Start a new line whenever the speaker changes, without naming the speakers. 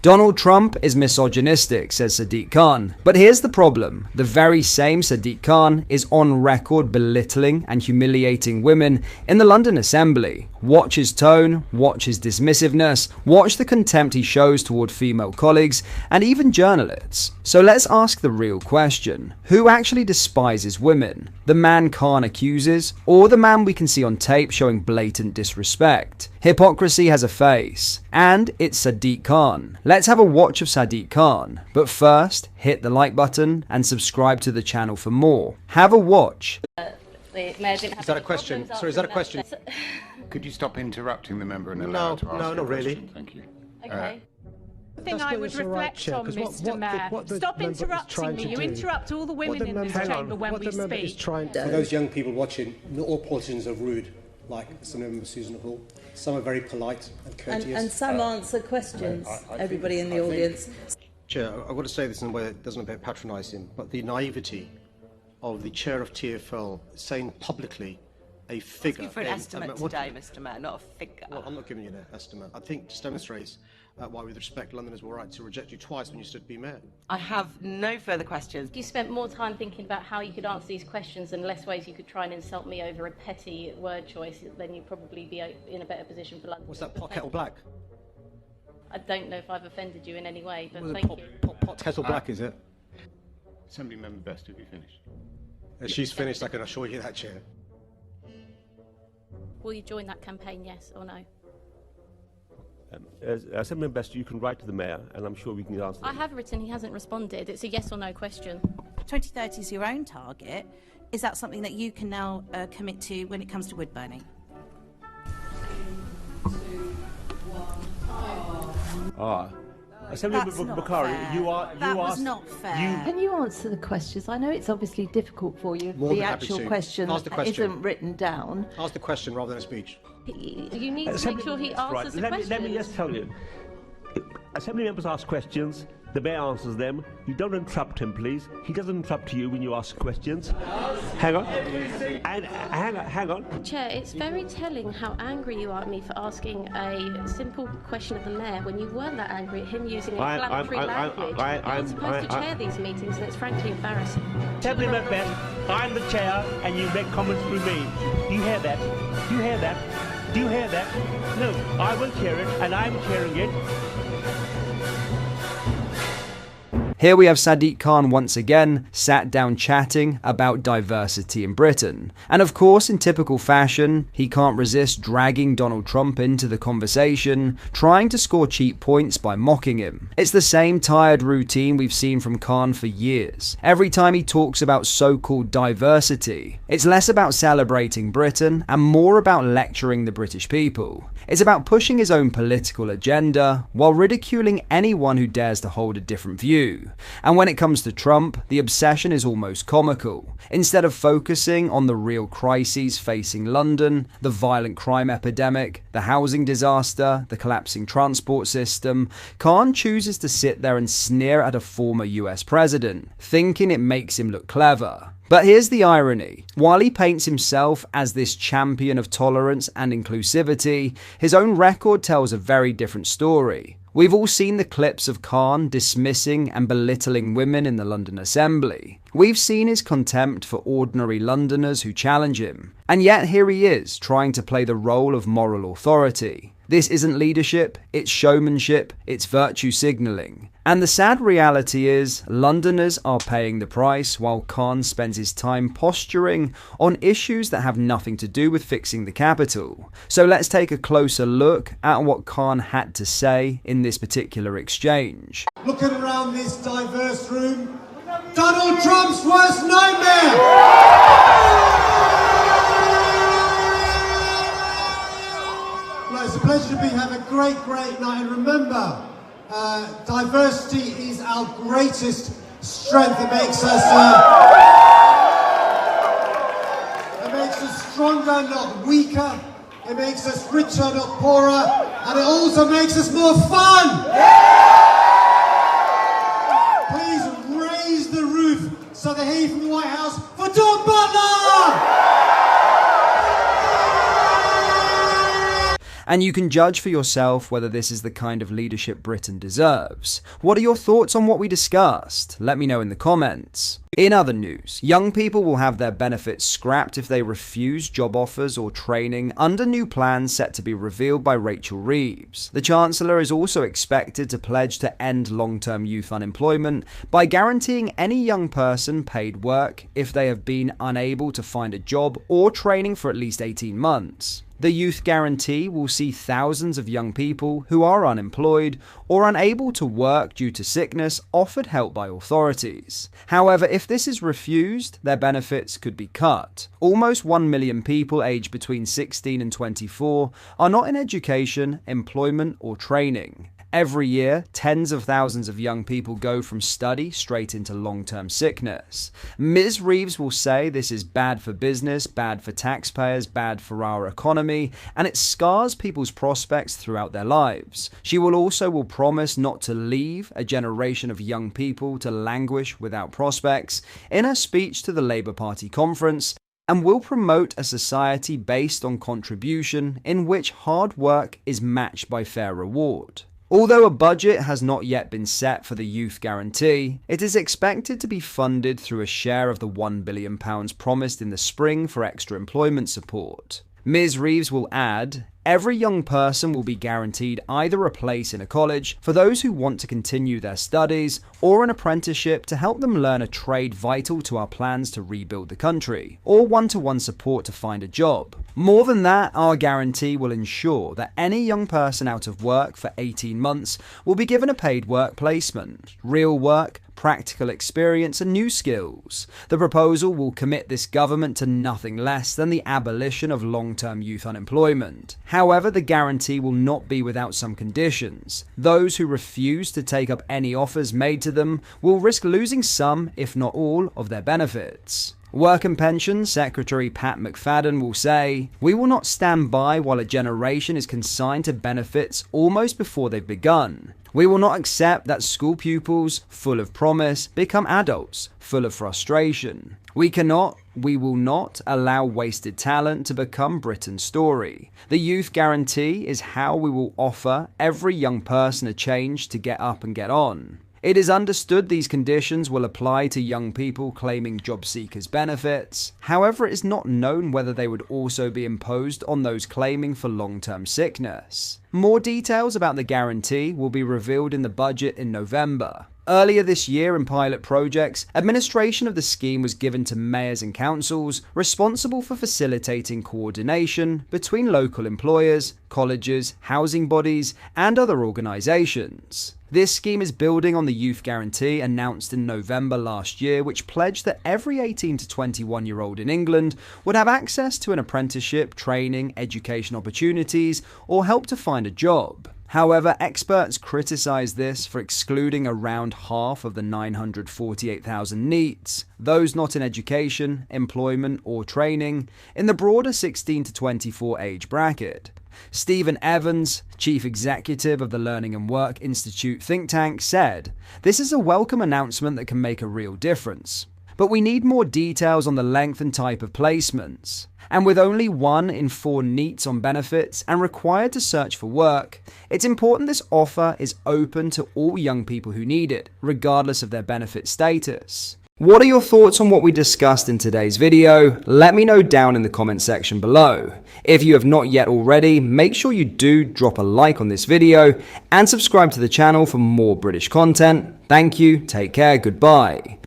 Donald Trump is misogynistic, says Sadiq Khan. But here's the problem. The very same Sadiq Khan is on record belittling and humiliating women in the London Assembly. Watch his tone, watch his dismissiveness, watch the contempt he shows toward female colleagues and even journalists. So let's ask the real question. Who actually despises women? The man Khan accuses, or the man we can see on tape showing blatant disrespect? Hypocrisy has a face, and it's Sadiq Khan. Let's have a watch of Sadiq Khan. But first, hit the like button and subscribe to the channel for more. Have a watch.
Is that a question? Sorry, is that a question?
Could you stop interrupting the member and allow to ask
no, not really.
Thank you.
Okay. I think I would reflect on, Mr. Mayor. Stop interrupting me. You interrupt all the women in this chamber when we speak.
For those young people watching, not all politicians are rude, like some member Susan Hall. Some are very polite and courteous.
And some answer questions, everybody in the audience.
Chair, I've got to say this in a way that doesn't appear patronising, but the naivety of the chair of TfL saying publicly a figure...
For an estimate today, Mr. Mayor, not a figure.
Well, I'm not giving you an estimate. I think just demonstrates why, with respect, Londoners were right to reject you twice when you stood to be mayor.
I have no further questions.
You spent more time thinking about how you could answer these questions and less ways you could try and insult me over a petty word choice, then you'd probably be in a better position for London.
Was that pot kettle black?
I don't know if I've offended you in any way, but
Was
thank
it
you.
pot kettle black, is it?
Assembly member Best, have you finished?
She's finished, I can assure you that, Chair.
Will you join that campaign, yes or no?
As Assembly Member, you can write to the Mayor, and I'm sure we can answer them.
I have written, he hasn't responded. It's a yes or no question.
2030 is your own target. Is that something that you can now commit to when it comes to wood burning?
Assembly Member Bakari, you
was not fair.
Can you answer the questions? I know it's obviously difficult for you.
More
The
than happy
actual
to.
question
Ask the question.
isn't written down.
Ask the question rather than a speech.
You need to make sure he answers the questions.
Let me just tell you. Assembly members ask questions, the Mayor answers them. You don't interrupt him, please. He doesn't interrupt you when you ask questions. Hang on. And hang on.
Chair, it's very telling how angry you are at me for asking a simple question of the Mayor when you weren't that angry at him using inflammatory language. You're supposed to chair these meetings, and it's frankly embarrassing.
Assembly Member Best, I'm the chair, and you make comments through me. Do you hear that? Do you hear that? Do you hear that? No, I will chair it, and I'm chairing it.
Here we have Sadiq Khan once again sat down chatting about diversity in Britain. And of course, in typical fashion, he can't resist dragging Donald Trump into the conversation, trying to score cheap points by mocking him. It's the same tired routine we've seen from Khan for years. Every time he talks about so-called diversity, it's less about celebrating Britain and more about lecturing the British people. It's about pushing his own political agenda while ridiculing anyone who dares to hold a different view. And when it comes to Trump, the obsession is almost comical. Instead of focusing on the real crises facing London, the violent crime epidemic, the housing disaster, the collapsing transport system, Khan chooses to sit there and sneer at a former US president, thinking it makes him look clever. But here's the irony. While he paints himself as this champion of tolerance and inclusivity, his own record tells a very different story. We've all seen the clips of Khan dismissing and belittling women in the London Assembly. We've seen his contempt for ordinary Londoners who challenge him. And yet here he is, trying to play the role of moral authority. This isn't leadership, it's showmanship, it's virtue signalling. And the sad reality is, Londoners are paying the price while Khan spends his time posturing on issues that have nothing to do with fixing the capital. So let's take a closer look at what Khan had to say in this particular exchange.
Looking around this diverse room, Donald Trump's worst nightmare! Well, it's a pleasure to have a great night, and remember, diversity is our greatest strength. It makes us stronger, not weaker. It makes us richer, not poorer, and it also makes us more fun. Please raise the roof so they hear from the White House for Dawn Butler.
And you can judge for yourself whether this is the kind of leadership Britain deserves. What are your thoughts on what we discussed? Let me know in the comments. In other news, young people will have their benefits scrapped if they refuse job offers or training under new plans set to be revealed by Rachel Reeves. The Chancellor is also expected to pledge to end long-term youth unemployment by guaranteeing any young person paid work if they have been unable to find a job or training for at least 18 months. The Youth Guarantee will see thousands of young people who are unemployed or unable to work due to sickness offered help by authorities. However, if this is refused, their benefits could be cut. Almost 1 million people aged between 16 and 24 are not in education, employment, or training. Every year, tens of thousands of young people go from study straight into long-term sickness. Ms. Reeves will say this is bad for business, bad for taxpayers, bad for our economy, and it scars people's prospects throughout their lives. She will promise not to leave a generation of young people to languish without prospects in her speech to the Labour Party conference, and will promote a society based on contribution in which hard work is matched by fair reward. Although a budget has not yet been set for the Youth Guarantee, it is expected to be funded through a share of the £1 billion promised in the spring for extra employment support. Ms. Reeves will add, every young person will be guaranteed either a place in a college for those who want to continue their studies or an apprenticeship to help them learn a trade vital to our plans to rebuild the country, or one-to-one support to find a job. More than that, our guarantee will ensure that any young person out of work for 18 months will be given a paid work placement, real work, practical experience and new skills. The proposal will commit this government to nothing less than the abolition of long-term youth unemployment. However, the guarantee will not be without some conditions. Those who refuse to take up any offers made to them will risk losing some, if not all, of their benefits. Work and Pensions Secretary Pat McFadden will say, "We will not stand by while a generation is consigned to benefits almost before they've begun. We will not accept that school pupils, full of promise, become adults, full of frustration. We will not allow wasted talent to become Britain's story. The Youth Guarantee is how we will offer every young person a change to get up and get on. It is understood these conditions will apply to young people claiming job seekers' benefits. However, it is not known whether they would also be imposed on those claiming for long-term sickness. More details about the guarantee will be revealed in the budget in November. Earlier this year in pilot projects, administration of the scheme was given to mayors and councils responsible for facilitating coordination between local employers, colleges, housing bodies, and other organisations. This scheme is building on the Youth Guarantee announced in November last year, which pledged that every 18 to 21-year-old in England would have access to an apprenticeship, training, education opportunities, or help to find a job. However, experts criticise this for excluding around half of the 948,000 NEETs, those not in education, employment or training, in the broader 16 to 24 age bracket. Stephen Evans, Chief Executive of the Learning and Work Institute think tank, said, "This is a welcome announcement that can make a real difference. But we need more details on the length and type of placements. And with only 1 in 4 NEETs on benefits and required to search for work, it's important this offer is open to all young people who need it, regardless of their benefit status." What are your thoughts on what we discussed in today's video? Let me know down in the comment section below. If you have not yet already, make sure you do drop a like on this video and subscribe to the channel for more British content. Thank you, take care, goodbye.